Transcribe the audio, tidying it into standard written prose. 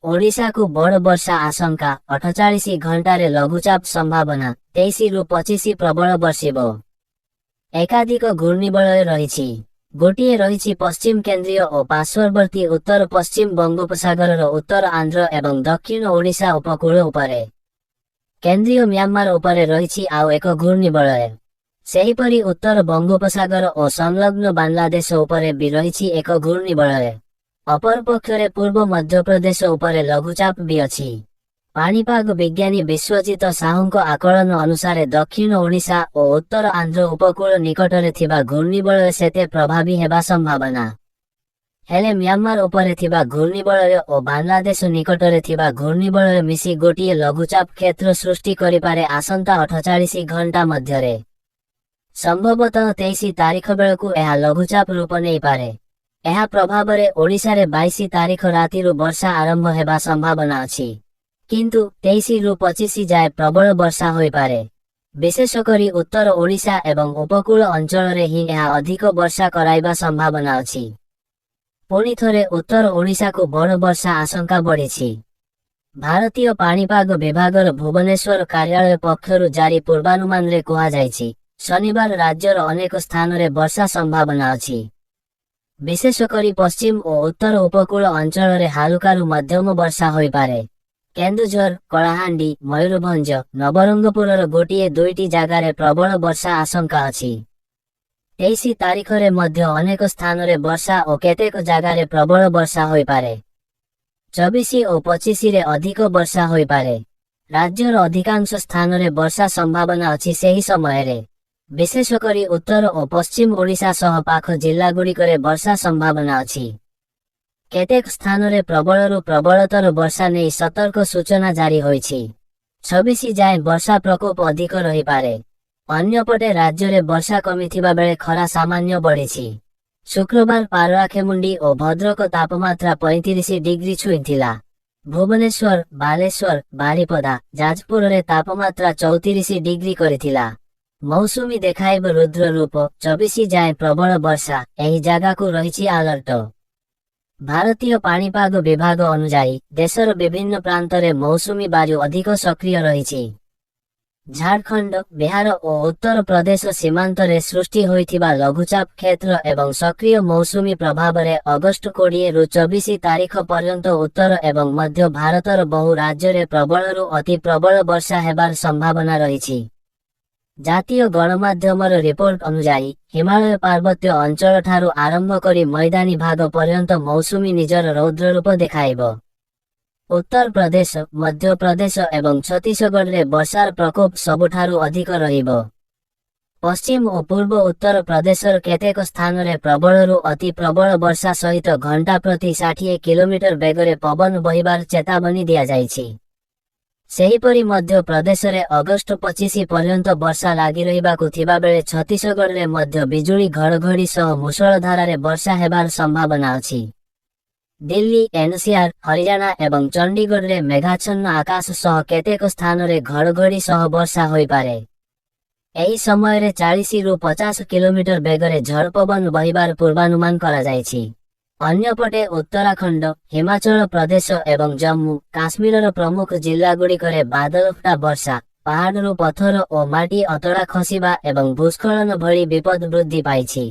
ओडिशा को बड़ वर्षा आशंका 48 घंटे लघुचाप संभावना 23 रु 25 प्रबल वर्षिब। एकाधिक घूर्णिबलय रही गोटे रही पश्चिम केन्द्रीय और पार्श्ववर्ती उत्तर पश्चिम बंगोपसागर उत्तर आंध्र एवं दक्षिण ओडिशा उपकूल उपरे केन्द्रीय म्यांमार उपरे रही आउ एक घूर्णिबलय। सेहीपरि उत्तर बंगोपसागर और संलग्न बांग्लादेश उपरे भी रही एक घूर्णिबलय। अपर पक्षरे पूर्व मध्य प्रदेश उपरे लघुचाप भी अछि। पाणीपाग विज्ञानी विश्वजित साहूको आकलन अनुसार दक्षिण ओडिशा और उत्तर आंध्र उपकूल निकटरे थिबा घूर्णिबलय सेते प्रभावी हेबा संभावना। हेले म्यांमार उपरे थिबा घूर्णिबलय और बांग्लादेश निकटरे थिबा घूर्णिबलय मिसी गोटिए लघुचाप क्षेत्र सृष्टि करिपारे आसंता 48 घंटा मध्यरे। संभवतः 23 तारीख बेलकु एहा लघुचाप रूप नै पारे। एहा प्रभाव रे ओडिशा रे 22 तारीख राति वर्षा आरंभ हेबा संभावना अछि, किंतु 23 रु 25 जाए प्रबल वर्षा होई पारे। विशेषकरी उत्तर ओडिशा एवं उपकूल अंचल रे ही एहा अधिक वर्षा कराइबा संभावना अछि। पुणी थरे उत्तर ओडिशा को बड़ वर्षा आशंका बढ़िछि। भारतीय पाणीपाग विभागर भुवनेश्वर कार्यालय पक्षरु जारी पूर्वानुमान रे कहा जायछि शनिवार राज्यर अनेक स्थान रे वर्षा संभावना अछि। विशेषकरी पश्चिम और उत्तर उपकूल अंचल रे हालुकारु मध्यम वर्षा होई पारे। केन्दुझर, कलाहांडी, मयूरभंज, नवरंगपुरर गोटिए दुईटी जगार प्रबल वर्षा आशंका अछि। 23 तारीख रे मध्य अनेक स्थान रे वर्षा और केतेक जगार प्रबल वर्षा होई पारे। 24 और 25 रे अधिक वर्षा होई पारे। राज्यर अधिकांश स्थान रे वर्षा संभावना अछि सेही समय रे। विशेषकरी उत्तर और पश्चिम ओडिशा सह पाख जिल्ला गुड़िकरे वर्षा संभावना अछि। केतेक स्थान रे प्रबलरु प्रबलतर वर्षा नै सतर्क सूचना जारी होईछि। 26 जाए वर्षा प्रकोप अधिक रही पारे। अन्यपटे राज्य रे वर्षा कमिथिबा बेले खरा सामान्य बढ़िछि। शुक्रवार पारलाखेमुंडी और भद्रक तापमात्रा 35 डिग्री छुईथिला। भुवनेश्वर, बालेश्वर, बारिपदा, जाजपुर रे तापमात्रा 34 डिग्री करिथिला। मौसुमी देखाइब रुद्र रूप 24 जाए प्रबल वर्षा एही जगह को रही अलर्ट। भारतीय पाणीपाग विभाग अनुसार देशर विभिन्न प्रांतरे मौसुमी बायु अधिक सक्रिय रही। झारखंड, बिहार और उत्तर प्रदेश सीमांत रे सृष्टि होइथिबा लघुचाप क्षेत्र एवं सक्रिय मौसुमी प्रभाव रे अगस्त 20 रु 24 तारीख पर्यंत उत्तर एवं मध्य भारतर बहु राज्य रे प्रबलरु अति प्रबल वर्षा हेबार संभावना रही। जातीय गणमाध्यमर रिपोर्ट अनुसार हिमालय पार्वत्य अंचल ठारू आरंभ करी मैदानी भाग पर्यंत मौसुमी निजर रौद्र रूप देखाइब। उत्तर प्रदेश, मध्य प्रदेश एवं छत्तीसगढ़ रे वर्षार प्रकोप सबुठारू अधिक रहिब। पश्चिम और पूर्व उत्तर प्रदेशर केतेक स्थान रे प्रबलरु अति प्रबल वर्षा सहित घंटा प्रति 60 किलोमीटर बेगरे पवन बहिबार चेतावनी दिया जाइछि। सेहीपरि मध्य प्रदेश रे अगस्त 25 पर्यंत वर्षा लागी रहिबाकु थिबा बेले छत्तीसगढ़ रे मध्य बिजुली घड़घड़ी सह मुसलधारा रे वर्षा हेबार संभावना अछि। दिल्ली, एनसीआर, हरियाणा एवं चंडीगढ़ रे मेघाच्छन्न आकाश सह केतेक स्थान रे घड़घड़ी सह वर्षा होई पारे। एही समय रे 40 रु 50 किलोमीटर बेगरे झड़ पवन बहिबार पूर्वानुमान करा जायछि। अन्यपटे उत्तराखंड, हिमाचल प्रदेश एवं जम्मू काश्मीर प्रमुख जिला गुड़िकरे बादलफटा वर्षा, पहाड़रू पत्थर और माटी अतड़ा खसिबा एवं भूस्खलन भली विपद वृद्धि पाइछि।